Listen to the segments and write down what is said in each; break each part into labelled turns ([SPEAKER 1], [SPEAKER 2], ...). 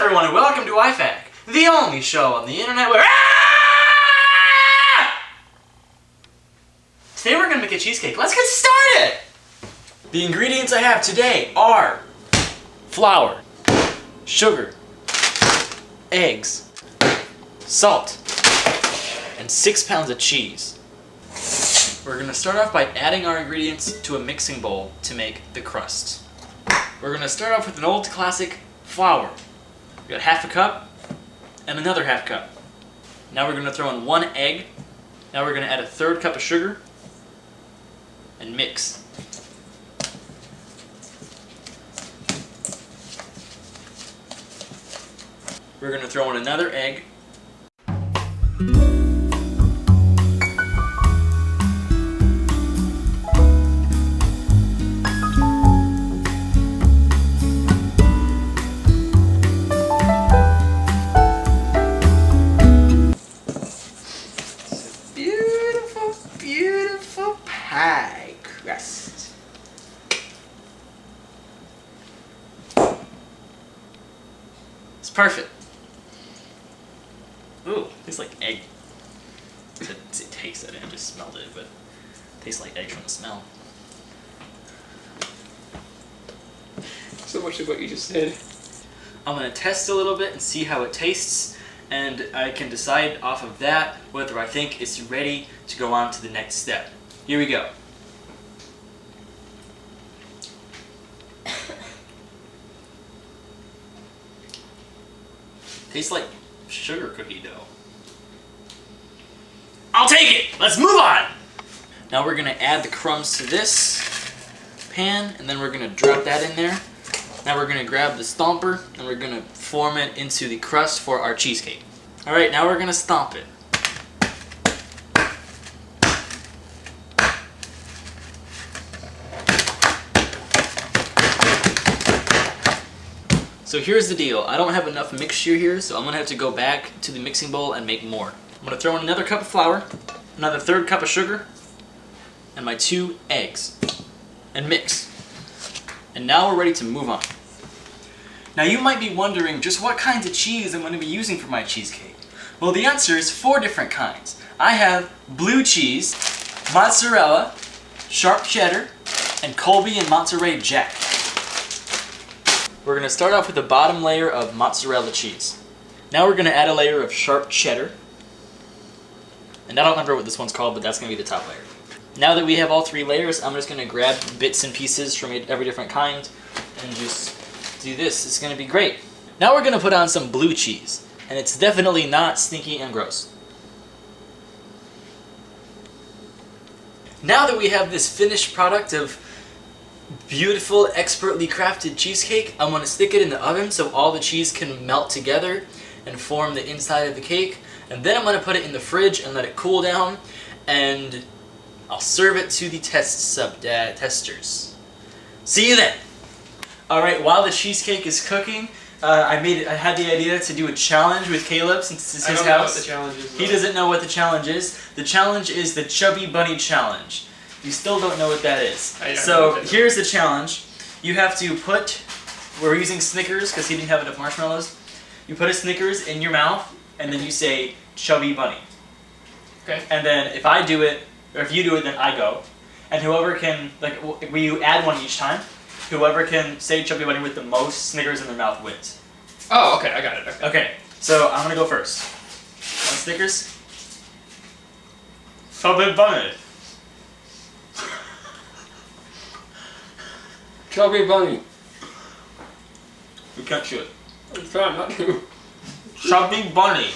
[SPEAKER 1] everyone, and welcome to iFac, the only show on the internet where... Today we're going to make a cheesecake. Let's get started! The ingredients I have today are flour, sugar, eggs, salt, and 6 pounds of cheese. We're going to start off by adding our ingredients to a mixing bowl to make the crust. We're going to start off with an old classic flour. We got half a cup and another half cup. Now we're going to throw in 1 egg. Now we're going to add a 1/3 cup of sugar and mix. We're going to throw in another egg. Beautiful pie crust. It's perfect. Ooh, tastes like egg. It tastes it, I just smelled it, but it tastes like egg from the smell.
[SPEAKER 2] So much of what you just said.
[SPEAKER 1] I'm going to test a little bit and see how it tastes, and I can decide off of that whether I think it's ready to go on to the next step. Here we go. Tastes like sugar cookie dough. I'll take it! Let's move on! Now we're going to add the crumbs to this pan, and then we're going to drop that in there. Now we're going to grab the stomper, and we're going to form it into the crust for our cheesecake. Alright, now we're going to stomp it. So here's the deal. I don't have enough mixture here, so I'm going to have to go back to the mixing bowl and make more. I'm going to throw in another cup of flour, another 1/3 cup of sugar, and my 2 eggs, and mix. And now we're ready to move on. Now you might be wondering just what kinds of cheese I'm going to be using for my cheesecake. Well, the answer is 4 different kinds. I have blue cheese, mozzarella, sharp cheddar, and Colby and Monterey Jack. We're going to start off with the bottom layer of mozzarella cheese. Now we're going to add a layer of sharp cheddar. And I don't remember what this one's called, but that's going to be the top layer. Now that we have all 3 layers, I'm just going to grab bits and pieces from every different kind and just do this. It's going to be great. Now we're going to put on some blue cheese. And it's definitely not stinky and gross. Now that we have this finished product of beautiful, expertly crafted cheesecake, I'm going to stick it in the oven so all the cheese can melt together and form the inside of the cake. And then I'm going to put it in the fridge and let it cool down, and I'll serve it to the testers. See you then! Alright, while the cheesecake is cooking, I had the idea to do a challenge with Caleb since it's his house. I don't know what the challenge is. He doesn't know what the challenge is. The challenge is the Chubby Bunny Challenge. You still don't know what that is. So here's the challenge. You have to put, we're using Snickers because he didn't have enough marshmallows. You put a Snickers in your mouth and then you say Chubby Bunny. Okay. And then if I do it, or if you do it, then I go. And whoever can, like, we add one each time. Whoever can say Chubby Bunny with the most Snickers in their mouth wins.
[SPEAKER 2] Oh, okay, I got it.
[SPEAKER 1] Okay, so I'm gonna go first. 1 Snickers. Chubby Bunny.
[SPEAKER 2] Chubby Bunny.
[SPEAKER 1] You can't chew it.
[SPEAKER 2] I'm trying not to.
[SPEAKER 1] Chubby Bunny.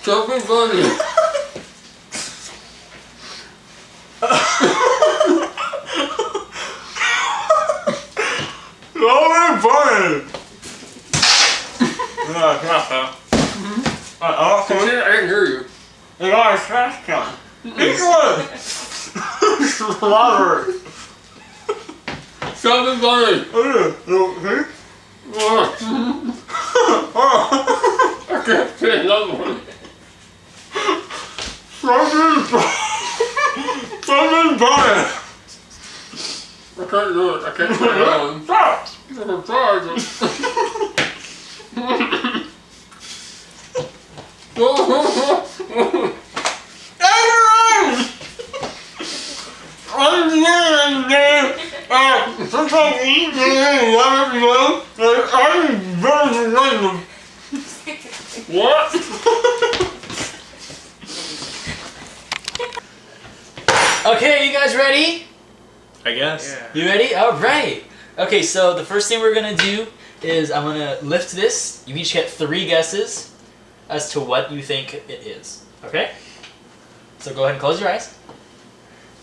[SPEAKER 2] Chubby Bunny.
[SPEAKER 1] Chubby Bunny. No, it's not that.
[SPEAKER 2] I didn't hear you.
[SPEAKER 1] You got a trash can. Each one. Slaughter.
[SPEAKER 2] Chubby Bunny.
[SPEAKER 1] Okay.
[SPEAKER 2] I can't say another one.
[SPEAKER 1] Chubby Bunny.
[SPEAKER 2] I can't do it. I can't say another one.
[SPEAKER 1] Stop.
[SPEAKER 2] What?
[SPEAKER 1] Okay, you guys ready?
[SPEAKER 3] I guess.
[SPEAKER 2] Yeah.
[SPEAKER 1] You ready? All right. Okay, so the first thing we're gonna do is I'm gonna lift this. You each get 3 guesses as to what you think it is. Okay? So go ahead and close your eyes.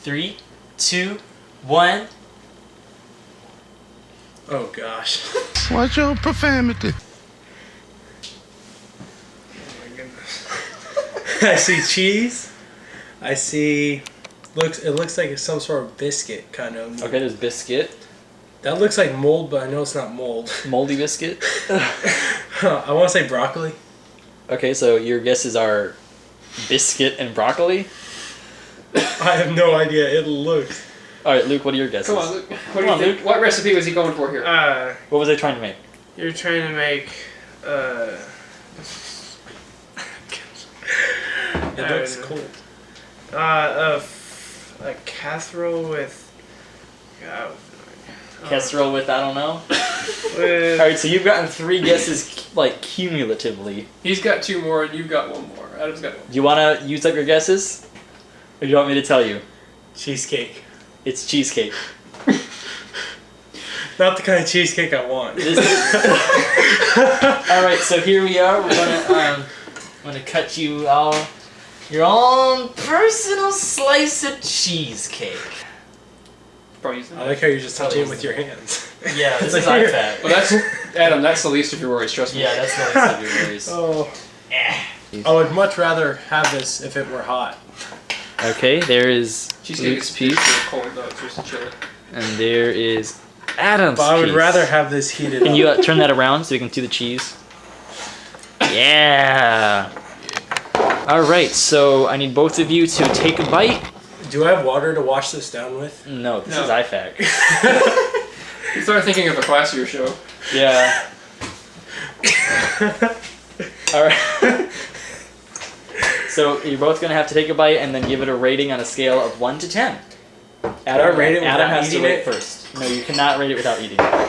[SPEAKER 1] 3, 2, 1.
[SPEAKER 3] Oh gosh.
[SPEAKER 4] Watch your profanity.
[SPEAKER 2] Oh my goodness.
[SPEAKER 3] I see cheese. I see. It looks like it's some sort of biscuit, kind of.
[SPEAKER 1] Okay, there's biscuit.
[SPEAKER 3] That looks like mold, but I know it's not mold.
[SPEAKER 1] Moldy biscuit.
[SPEAKER 3] I want to say broccoli.
[SPEAKER 1] Okay, so your guesses are biscuit and broccoli.
[SPEAKER 3] I have no idea. It looks.
[SPEAKER 1] All right, Luke, what are your guesses?
[SPEAKER 2] Come on, Luke. What do
[SPEAKER 1] Come
[SPEAKER 2] you
[SPEAKER 1] on,
[SPEAKER 2] think?
[SPEAKER 1] Luke.
[SPEAKER 2] What recipe was he going for here?
[SPEAKER 1] What was I trying to make?
[SPEAKER 5] You're trying to make,
[SPEAKER 3] It
[SPEAKER 5] I
[SPEAKER 3] looks
[SPEAKER 5] don't
[SPEAKER 3] cool.
[SPEAKER 5] a casserole with,
[SPEAKER 1] Casserole with I don't know.
[SPEAKER 5] with
[SPEAKER 1] All right, so you've gotten 3 guesses like cumulatively.
[SPEAKER 2] He's got 2 more and you've got 1 more. Adam's got 1.
[SPEAKER 1] Do you want to use up your guesses, or do you want me to tell you?
[SPEAKER 3] Cheesecake.
[SPEAKER 1] It's cheesecake.
[SPEAKER 3] Not the kind of cheesecake I want.
[SPEAKER 1] This All right, so here we are. We're gonna I'm gonna cut you all your own personal slice of cheesecake.
[SPEAKER 2] Probably
[SPEAKER 3] I like how you're just touching it with your hands.
[SPEAKER 1] Yeah, this is
[SPEAKER 3] Like here.
[SPEAKER 1] iFac.
[SPEAKER 2] Well, that's Adam. That's the least of your worries. Trust me.
[SPEAKER 1] Yeah, that's the least of your worries.
[SPEAKER 3] Oh.
[SPEAKER 1] Eh.
[SPEAKER 3] I would much rather have this if it were hot.
[SPEAKER 1] Okay, there is
[SPEAKER 2] Cheesecake
[SPEAKER 1] Luke's
[SPEAKER 2] is
[SPEAKER 1] piece,
[SPEAKER 2] cold though. It's just chili.
[SPEAKER 1] and there is Adam's
[SPEAKER 3] But I would
[SPEAKER 1] piece.
[SPEAKER 3] rather have this heated
[SPEAKER 1] Can
[SPEAKER 3] up.
[SPEAKER 1] you turn that around so we can see the cheese? Yeah. All right, so I need both of you to take a bite.
[SPEAKER 3] Do I have water to wash this down with?
[SPEAKER 1] No, this
[SPEAKER 2] No.
[SPEAKER 1] is iFac.
[SPEAKER 2] You started thinking of a classier show.
[SPEAKER 1] Yeah. All right. So you're both gonna have to take a bite and then give it a rating on a scale of 1 to 10.
[SPEAKER 3] I rate it
[SPEAKER 1] Adam
[SPEAKER 3] without
[SPEAKER 1] has to
[SPEAKER 3] eating
[SPEAKER 1] rate
[SPEAKER 3] it?
[SPEAKER 1] first. No, you cannot rate it without eating it.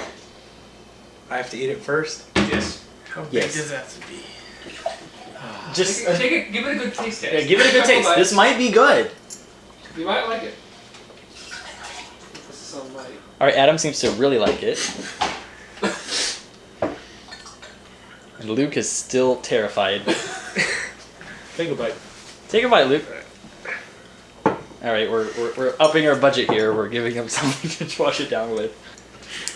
[SPEAKER 3] I have to eat it first?
[SPEAKER 2] Yes.
[SPEAKER 5] how big
[SPEAKER 1] Yes.
[SPEAKER 5] does that have to be?
[SPEAKER 1] Just
[SPEAKER 2] Take it. Give it a good taste test.
[SPEAKER 1] yeah, give it a good taste. This might be good.
[SPEAKER 2] You might like it. This is somebody.
[SPEAKER 1] All right, Adam seems to really like it. And Luke is still terrified.
[SPEAKER 3] Take a bite.
[SPEAKER 1] Take a bite, Luke. All right, we're upping our budget here. We're giving him something to wash it down with.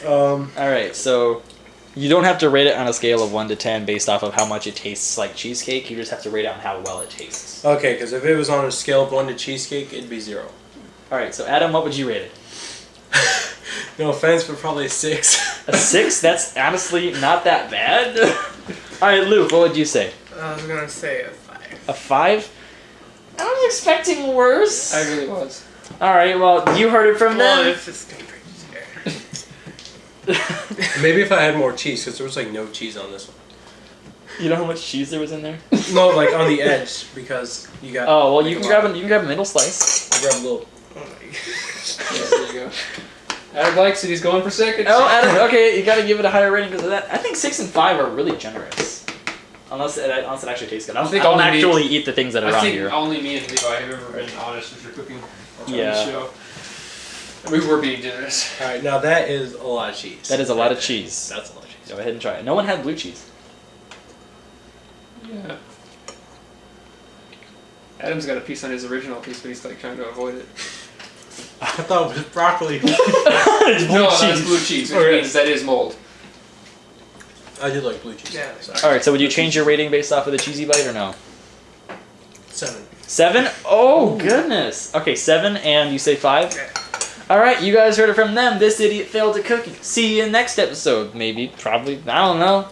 [SPEAKER 1] All right, so you don't have to rate it on a scale of 1 to 10 based off of how much it tastes like cheesecake. You just have to rate it on how well it tastes.
[SPEAKER 3] Okay, because if it was on a scale of 1 to cheesecake, it'd be 0.
[SPEAKER 1] All right, so Adam, what would you rate it?
[SPEAKER 3] No offense, but probably a 6.
[SPEAKER 1] A 6? That's honestly not that bad. All right, Luke, what would you say?
[SPEAKER 5] I was gonna say a 5.
[SPEAKER 1] A 5? I was expecting worse.
[SPEAKER 2] I really was.
[SPEAKER 1] All right, well, you heard it from
[SPEAKER 5] Well,
[SPEAKER 1] them.
[SPEAKER 5] if it's gonna be scary.
[SPEAKER 3] Maybe if I had more cheese, because there was like no cheese on this one.
[SPEAKER 1] You know how much cheese there was in there?
[SPEAKER 3] No, like on the edge, because you got.
[SPEAKER 1] Oh well,
[SPEAKER 3] like,
[SPEAKER 1] you can
[SPEAKER 3] a
[SPEAKER 1] grab
[SPEAKER 3] lot.
[SPEAKER 1] you can grab a middle slice.
[SPEAKER 3] I grab a little.
[SPEAKER 5] Oh my god.
[SPEAKER 2] Yes, there you go. Adam likes it. He's going for second.
[SPEAKER 1] Oh, Adam, okay, you got to give it a higher rating because of that. I think 6 and 5 are really generous. Unless it actually tastes good. I
[SPEAKER 2] think
[SPEAKER 1] don't
[SPEAKER 2] only me-
[SPEAKER 1] actually eat the things that are
[SPEAKER 2] I
[SPEAKER 1] on
[SPEAKER 2] think
[SPEAKER 1] here.
[SPEAKER 2] only me and Levi have ever been honest with your cooking on
[SPEAKER 1] Yeah.
[SPEAKER 2] the show. We were being generous.
[SPEAKER 3] All right, now that is a lot of cheese.
[SPEAKER 1] That is a lot of cheese.
[SPEAKER 3] That's a lot of cheese.
[SPEAKER 1] Go ahead and try it. No one had blue cheese.
[SPEAKER 2] Yeah. Adam's got a piece on his original piece, but he's like trying to avoid it.
[SPEAKER 3] I thought it was broccoli.
[SPEAKER 1] It's blue
[SPEAKER 2] No,
[SPEAKER 1] cheese.
[SPEAKER 2] that's blue cheese, which
[SPEAKER 3] Okay.
[SPEAKER 2] means that is mold.
[SPEAKER 3] I did like blue cheese.
[SPEAKER 5] Yeah.
[SPEAKER 3] Sorry.
[SPEAKER 1] All right, so would you change your rating based off of the cheesy bite or no?
[SPEAKER 3] 7.
[SPEAKER 1] 7? Oh goodness. Okay, 7, and you say 5.
[SPEAKER 5] Yeah.
[SPEAKER 1] All right, you guys heard it from them. This idiot failed at cooking. See you in next episode. Maybe, probably. I don't know.